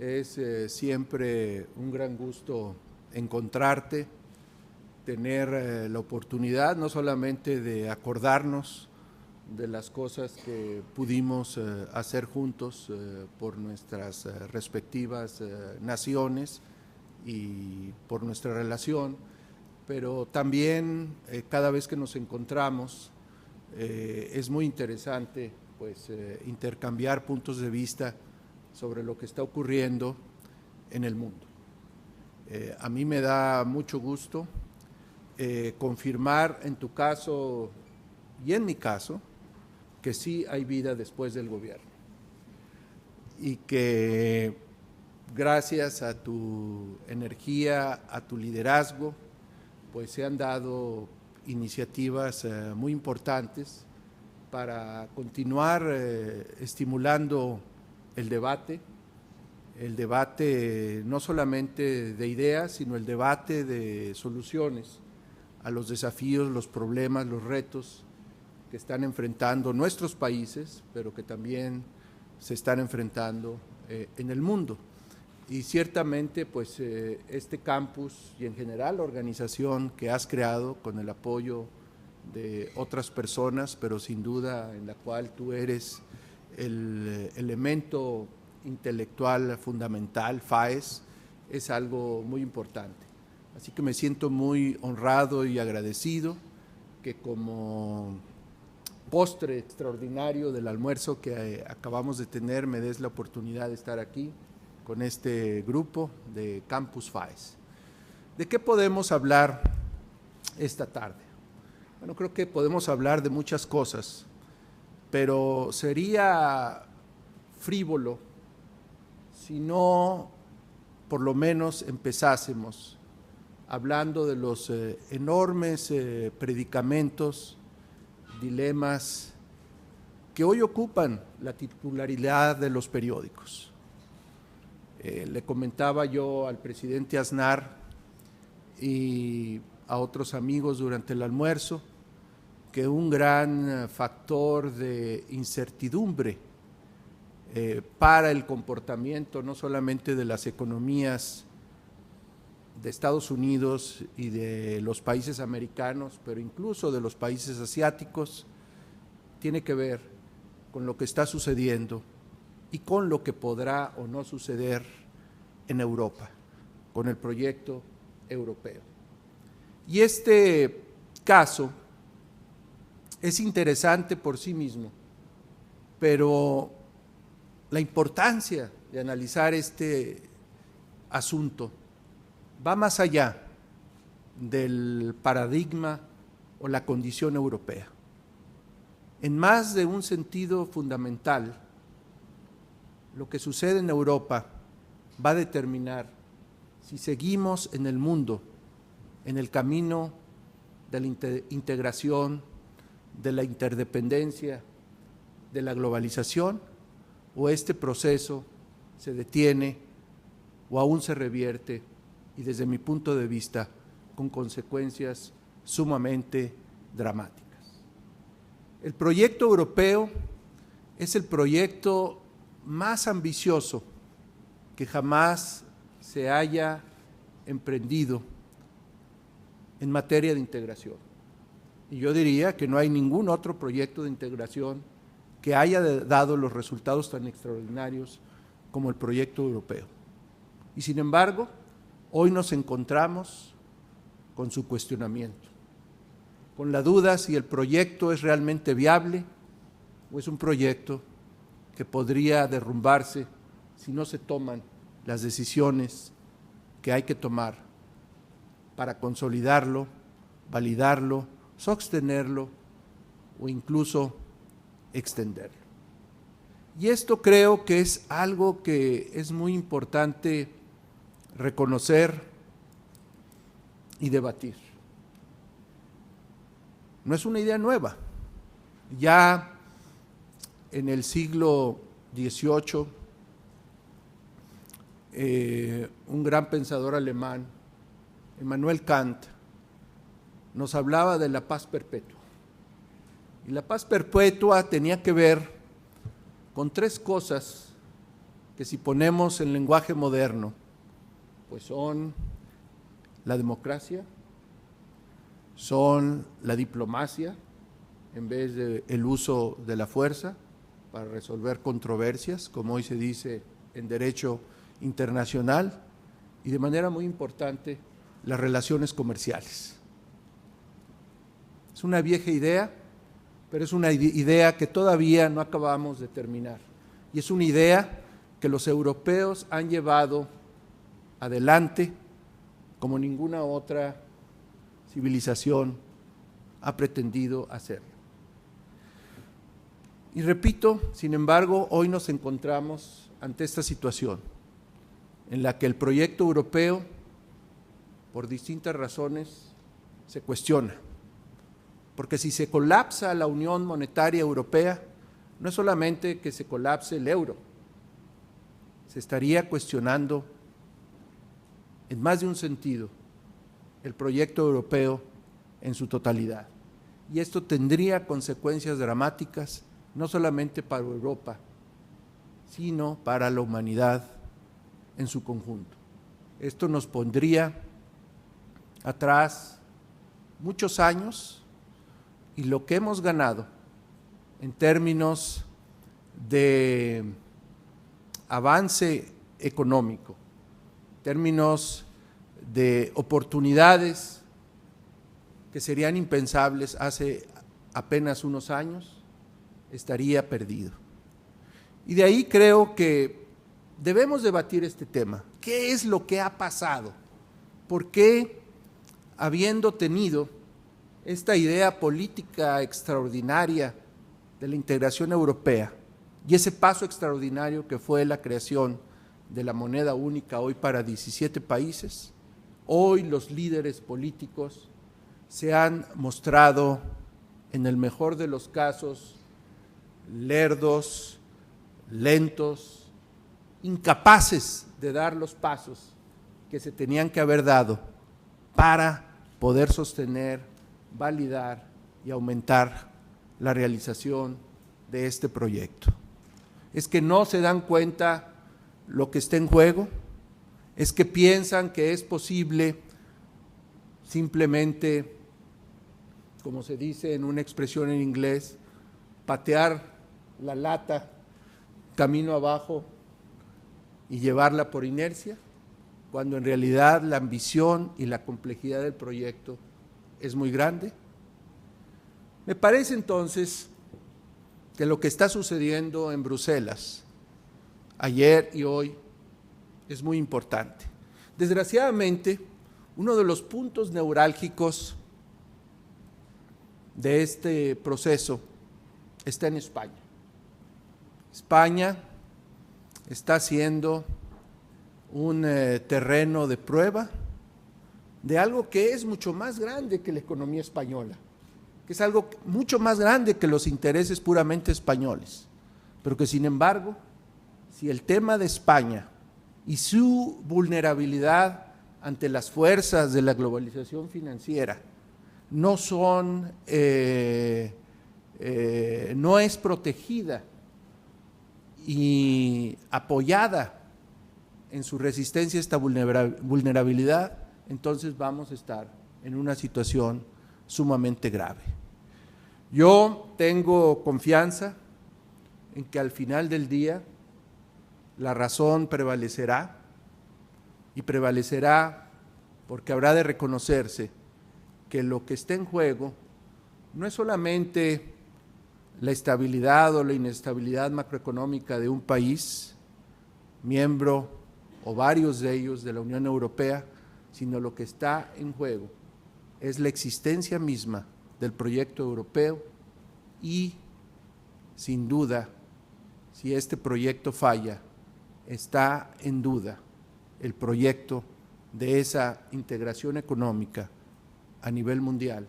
Es siempre un gran gusto encontrarte, tener la oportunidad no solamente de acordarnos de las cosas que pudimos hacer juntos por nuestras respectivas naciones y por nuestra relación, pero también cada vez que nos encontramos es muy interesante pues intercambiar puntos de vista sobre lo que está ocurriendo en el mundo. A mí me da mucho gusto confirmar en tu caso y en mi caso que sí hay vida después del gobierno y que gracias a tu energía, a tu liderazgo, pues se han dado iniciativas muy importantes para continuar estimulando el debate no solamente de ideas, sino el debate de soluciones a los desafíos, los problemas, los retos que están enfrentando nuestros países, pero que también se están enfrentando en el mundo. Y ciertamente, pues, este campus y en general la organización que has creado con el apoyo de otras personas, pero sin duda en la cual tú eres el elemento intelectual fundamental, FAES, es algo muy importante. Así que me siento muy honrado y agradecido que como postre extraordinario del almuerzo que acabamos de tener me des la oportunidad de estar aquí con este grupo de Campus FAES. ¿De qué podemos hablar esta tarde? Bueno, creo que podemos hablar de muchas cosas, pero sería frívolo si no, por lo menos, empezásemos hablando de los enormes predicamentos, dilemas que hoy ocupan la titularidad de los periódicos. Le comentaba yo al presidente Aznar y a otros amigos durante el almuerzo que un gran factor de incertidumbre para el comportamiento no solamente de las economías de Estados Unidos y de los países americanos, pero incluso de los países asiáticos, tiene que ver con lo que está sucediendo y con lo que podrá o no suceder en Europa, con el proyecto europeo. Y este caso es interesante por sí mismo, pero la importancia de analizar este asunto va más allá del paradigma o la condición europea. En más de un sentido fundamental, lo que sucede en Europa va a determinar si seguimos en el mundo, en el camino de la integración, de la interdependencia, de la globalización, o este proceso se detiene o aún se revierte y desde mi punto de vista con consecuencias sumamente dramáticas. El proyecto europeo es el proyecto más ambicioso que jamás se haya emprendido en materia de integración. Y yo diría que no hay ningún otro proyecto de integración que haya dado los resultados tan extraordinarios como el proyecto europeo. Y sin embargo, hoy nos encontramos con su cuestionamiento, con la duda si el proyecto es realmente viable o es un proyecto que podría derrumbarse si no se toman las decisiones que hay que tomar para consolidarlo, validarlo, sostenerlo o incluso extenderlo. Y esto creo que es algo que es muy importante reconocer y debatir. No es una idea nueva. Ya en el siglo XVIII, un gran pensador alemán, Immanuel Kant, nos hablaba de la paz perpetua. Y la paz perpetua tenía que ver con tres cosas que si ponemos en lenguaje moderno, pues son la democracia, son la diplomacia, en vez del uso de la fuerza para resolver controversias, como hoy se dice en derecho internacional, y de manera muy importante, las relaciones comerciales. Es una vieja idea, pero es una idea que todavía no acabamos de terminar. Y es una idea que los europeos han llevado adelante como ninguna otra civilización ha pretendido hacerlo. Y repito, sin embargo, hoy nos encontramos ante esta situación en la que el proyecto europeo, por distintas razones, se cuestiona. Porque si se colapsa la Unión Monetaria Europea, no es solamente que se colapse el euro, se estaría cuestionando en más de un sentido el proyecto europeo en su totalidad. Y esto tendría consecuencias dramáticas, no solamente para Europa, sino para la humanidad en su conjunto. Esto nos pondría atrás muchos años, y lo que hemos ganado en términos de avance económico, en términos de oportunidades que serían impensables hace apenas unos años, estaría perdido. Y de ahí creo que debemos debatir este tema. ¿Qué es lo que ha pasado? ¿Por qué, habiendo tenido esta idea política extraordinaria de la integración europea y ese paso extraordinario que fue la creación de la moneda única hoy para 17 países, hoy los líderes políticos se han mostrado, en el mejor de los casos, lerdos, lentos, incapaces de dar los pasos que se tenían que haber dado para poder sostener, validar y aumentar la realización de este proyecto. Es que no se dan cuenta lo que está en juego, es que piensan que es posible simplemente, como se dice en una expresión en inglés, patear la lata camino abajo y llevarla por inercia, cuando en realidad la ambición y la complejidad del proyecto es muy grande. Me parece entonces que lo que está sucediendo en Bruselas ayer y hoy es muy importante. Desgraciadamente, uno de los puntos neurálgicos de este proceso está en España. España está siendo un terreno de prueba de algo que es mucho más grande que la economía española, que es algo mucho más grande que los intereses puramente españoles, pero que sin embargo, si el tema de España y su vulnerabilidad ante las fuerzas de la globalización financiera no es protegida y apoyada en su resistencia a esta vulnerabilidad, entonces vamos a estar en una situación sumamente grave. Yo tengo confianza en que al final del día la razón prevalecerá, y prevalecerá porque habrá de reconocerse que lo que está en juego no es solamente la estabilidad o la inestabilidad macroeconómica de un país miembro o varios de ellos de la Unión Europea, sino lo que está en juego es la existencia misma del proyecto europeo y, sin duda, si este proyecto falla, está en duda el proyecto de esa integración económica a nivel mundial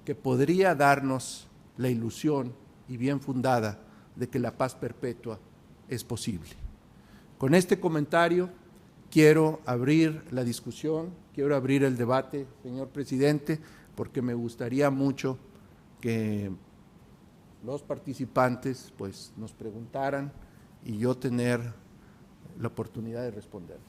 que podría darnos la ilusión y bien fundada de que la paz perpetua es posible. Con este comentario quiero abrir la discusión, quiero abrir el debate, señor presidente, porque me gustaría mucho que los participantes pues nos preguntaran y yo tener la oportunidad de responder.